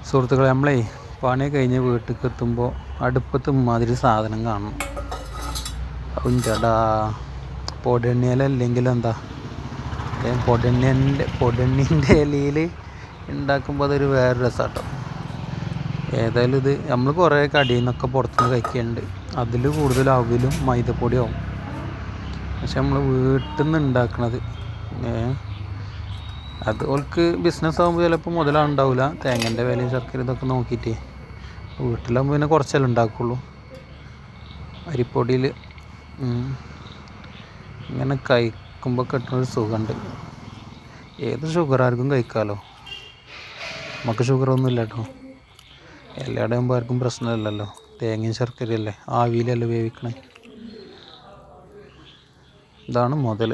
സുഹൃത്തുക്കളെ, നമ്മളെ പണി കഴിഞ്ഞ് വീട്ടിലേക്ക് എത്തുമ്പോൾ അടുപ്പത്ത് ഇമാതിരി സാധനം കാണണം. അതും ചേട്ടാ പൊടെണ്ണിയിലല്ലെങ്കിൽ എന്താ പൊടെണ്ണീൻ്റെ ഇലയിൽ ഉണ്ടാക്കുമ്പോൾ അതൊരു വേറെ രസമാട്ടോ. ഏതായാലും ഇത് നമ്മൾ കുറേ കടയിൽ നിന്നൊക്കെ പുറത്തുനിന്ന് കഴിക്കുന്നുണ്ട്. അതിൽ കൂടുതൽ അവിലും മൈദപ്പൊടിയാവും. പക്ഷെ നമ്മൾ വീട്ടിൽ നിന്ന് ഉണ്ടാക്കണത് അത് ഓൾക്ക് ബിസിനസ് ആകുമ്പോൾ ചിലപ്പോൾ മുതലാണ്ടാവില്ല. തേങ്ങൻ്റെ വിലയും ശർക്കര ഇതൊക്കെ നോക്കിയിട്ട് വീട്ടിലാകുമ്പോൾ പിന്നെ കുറച്ചല്ലേ ഉണ്ടാക്കുള്ളൂ. അരിപ്പൊടിയിൽ ഇങ്ങനെ കഴിക്കുമ്പോൾ കിട്ടുന്നൊരു സുഖമുണ്ട്. ഏത് ഷുഗറാർക്കും കഴിക്കാമല്ലോ. നമുക്ക് ഷുഗറൊന്നും ഇല്ല കേട്ടോ. എല്ലാവരുടെയും ആകുമ്പോൾ ആർക്കും പ്രശ്നമില്ലല്ലോ. തേങ്ങയും ശർക്കരയല്ലേ, ആവിയിലല്ലേ വേവിക്കണേ. ഇതാണ് മുതൽ.